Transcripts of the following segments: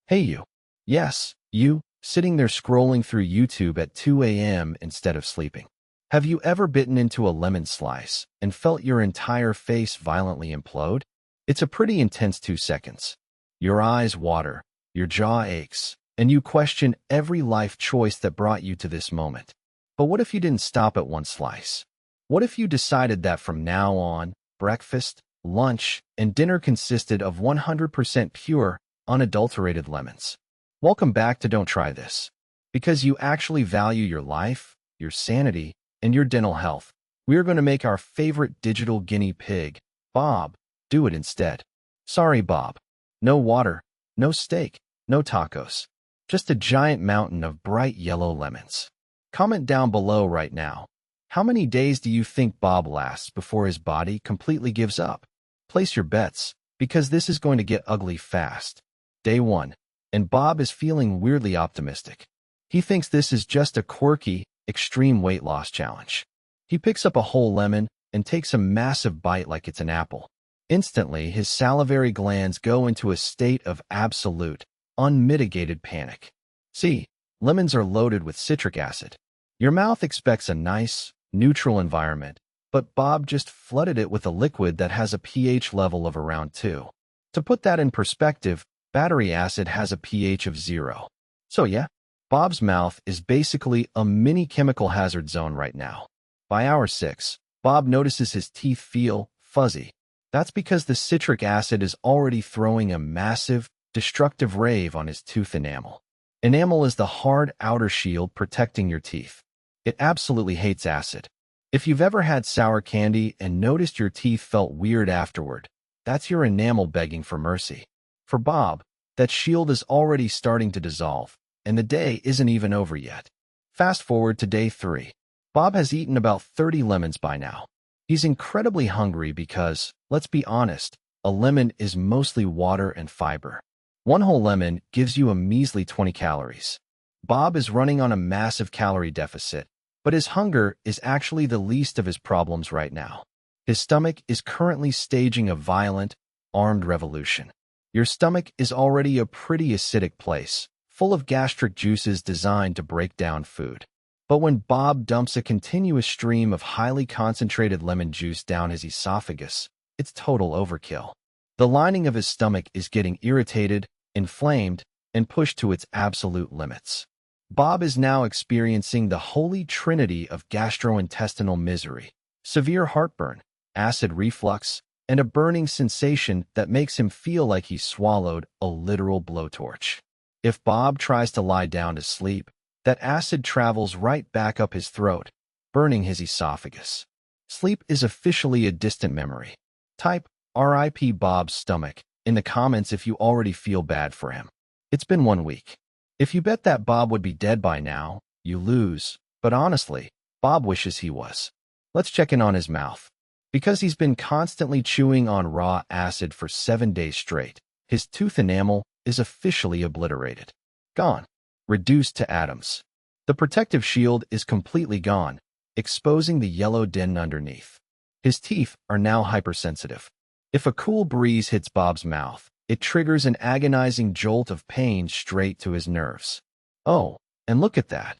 Hey you. Yes, you, sitting there scrolling through YouTube at 2 a.m. instead of sleeping. Have you ever bitten into a lemon slice and felt your entire face violently implode? It's a pretty intense 2 seconds. Your eyes water, your jaw aches, and you question every life choice that brought you to this moment. But what if you didn't stop at one slice? What if you decided that from now on, breakfast, lunch, and dinner consisted of 100% pure, unadulterated lemons? Welcome back to Don't Try This. Because you actually value your life, your sanity, and your dental health, we are going to make our favorite digital guinea pig, Bob, do it instead. Sorry, Bob. No water, no steak, no tacos. Just a giant mountain of bright yellow lemons. Comment down below right now. How many days do you think Bob lasts before his body completely gives up? Place your bets, because this is going to get ugly fast. Day 1, and Bob is feeling weirdly optimistic. He thinks this is just a quirky, extreme weight loss challenge. He picks up a whole lemon and takes a massive bite like it's an apple. Instantly, his salivary glands go into a state of absolute, unmitigated panic. See, lemons are loaded with citric acid. Your mouth expects a nice, neutral environment, but Bob just flooded it with a liquid that has a pH level of around 2. To put that in perspective, battery acid has a pH of 0. So yeah, Bob's mouth is basically a mini chemical hazard zone right now. By hour 6, Bob notices his teeth feel fuzzy. That's because the citric acid is already throwing a massive, destructive rave on his tooth enamel. Enamel is the hard outer shield protecting your teeth. It absolutely hates acid. If you've ever had sour candy and noticed your teeth felt weird afterward, that's your enamel begging for mercy. For Bob, that shield is already starting to dissolve, and the day isn't even over yet. Fast forward to day 3. Bob has eaten about 30 lemons by now. He's incredibly hungry because, let's be honest, a lemon is mostly water and fiber. One whole lemon gives you a measly 20 calories. Bob is running on a massive calorie deficit, but his hunger is actually the least of his problems right now. His stomach is currently staging a violent, armed revolution. Your stomach is already a pretty acidic place, full of gastric juices designed to break down food. But when Bob dumps a continuous stream of highly concentrated lemon juice down his esophagus, it's total overkill. The lining of his stomach is getting irritated, inflamed, and pushed to its absolute limits. Bob is now experiencing the holy trinity of gastrointestinal misery, severe heartburn, acid reflux, and a burning sensation that makes him feel like he swallowed a literal blowtorch. If Bob tries to lie down to sleep, that acid travels right back up his throat, burning his esophagus. Sleep is officially a distant memory. Type RIP Bob's stomach in the comments if you already feel bad for him. It's been 1 week. If you bet that Bob would be dead by now, you lose. But honestly, Bob wishes he was. Let's check in on his mouth. Because he's been constantly chewing on raw acid for 7 days straight, his tooth enamel is officially obliterated. Gone. Reduced to atoms. The protective shield is completely gone, exposing the yellow den underneath. His teeth are now hypersensitive. If a cool breeze hits Bob's mouth, it triggers an agonizing jolt of pain straight to his nerves. Oh, and look at that.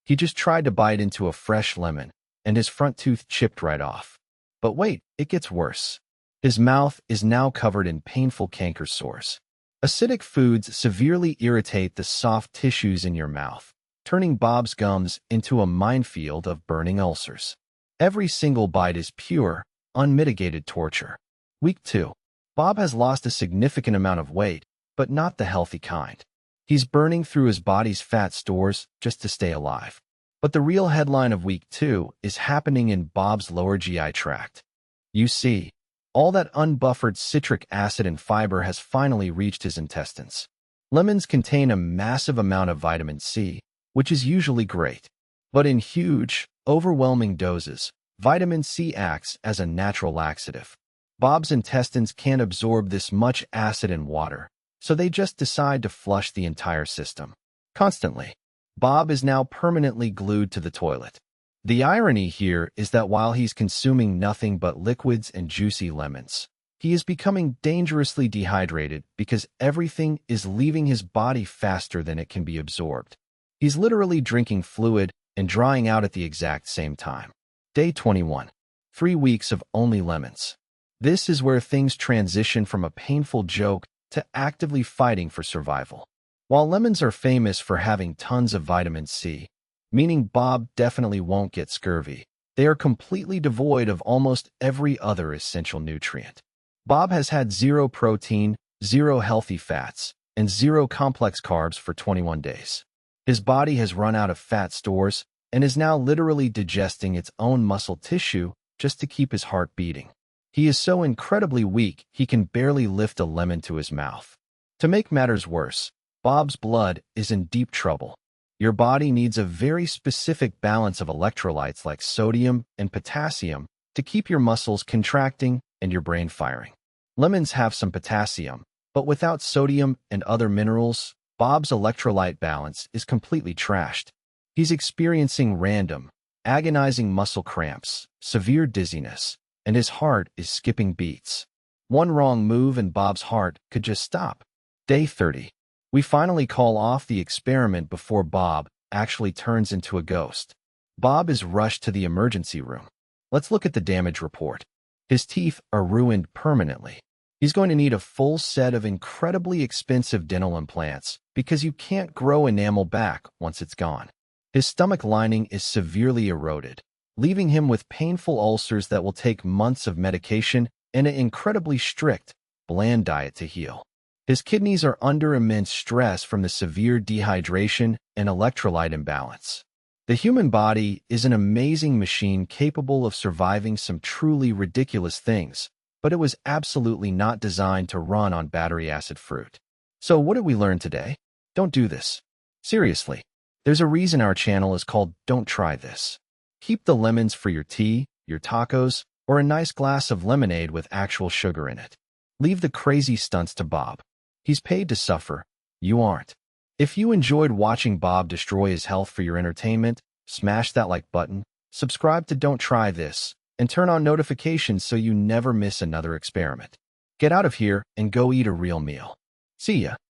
He just tried to bite into a fresh lemon, and his front tooth chipped right off. But wait, it gets worse. His mouth is now covered in painful canker sores. Acidic foods severely irritate the soft tissues in your mouth, turning Bob's gums into a minefield of burning ulcers. Every single bite is pure, unmitigated torture. Week 2. Bob has lost a significant amount of weight, but not the healthy kind. He's burning through his body's fat stores just to stay alive. But the real headline of Week 2 is happening in Bob's lower GI tract. You see, all that unbuffered citric acid and fiber has finally reached his intestines. Lemons contain a massive amount of vitamin C, which is usually great. But in huge, overwhelming doses, vitamin C acts as a natural laxative. Bob's intestines can't absorb this much acid and water, so they just decide to flush the entire system. Constantly. Bob is now permanently glued to the toilet. The irony here is that while he's consuming nothing but liquids and juicy lemons, He is becoming dangerously dehydrated because everything is leaving his body faster than it can be absorbed. He's literally drinking fluid and drying out at the exact same time. Day 21. 3 weeks of only lemons. This is where things transition from a painful joke to actively fighting for survival. While lemons are famous for having tons of vitamin C, meaning Bob definitely won't get scurvy, they are completely devoid of almost every other essential nutrient. Bob has had 0 protein, 0 healthy fats, and 0 complex carbs for 21 days. His body has run out of fat stores and is now literally digesting its own muscle tissue just to keep his heart beating. He is so incredibly weak he can barely lift a lemon to his mouth. To make matters worse, Bob's blood is in deep trouble. Your body needs a very specific balance of electrolytes like sodium and potassium to keep your muscles contracting and your brain firing. Lemons have some potassium, but without sodium and other minerals, Bob's electrolyte balance is completely trashed. He's experiencing random, agonizing muscle cramps, severe dizziness, and his heart is skipping beats. One wrong move and Bob's heart could just stop. Day 30. We finally call off the experiment before Bob actually turns into a ghost. Bob is rushed to the emergency room. Let's look at the damage report. His teeth are ruined permanently. He's going to need a full set of incredibly expensive dental implants because you can't grow enamel back once it's gone. His stomach lining is severely eroded, leaving him with painful ulcers that will take months of medication and an incredibly strict, bland diet to heal. His kidneys are under immense stress from the severe dehydration and electrolyte imbalance. The human body is an amazing machine capable of surviving some truly ridiculous things, but it was absolutely not designed to run on battery acid fruit. So what did we learn today? Don't do this. Seriously. There's a reason our channel is called Don't Try This. Keep the lemons for your tea, your tacos, or a nice glass of lemonade with actual sugar in it. Leave the crazy stunts to Bob. He's paid to suffer. You aren't. If you enjoyed watching Bob destroy his health for your entertainment, smash that like button, subscribe to Don't Try This, and turn on notifications so you never miss another experiment. Get out of here and go eat a real meal. See ya.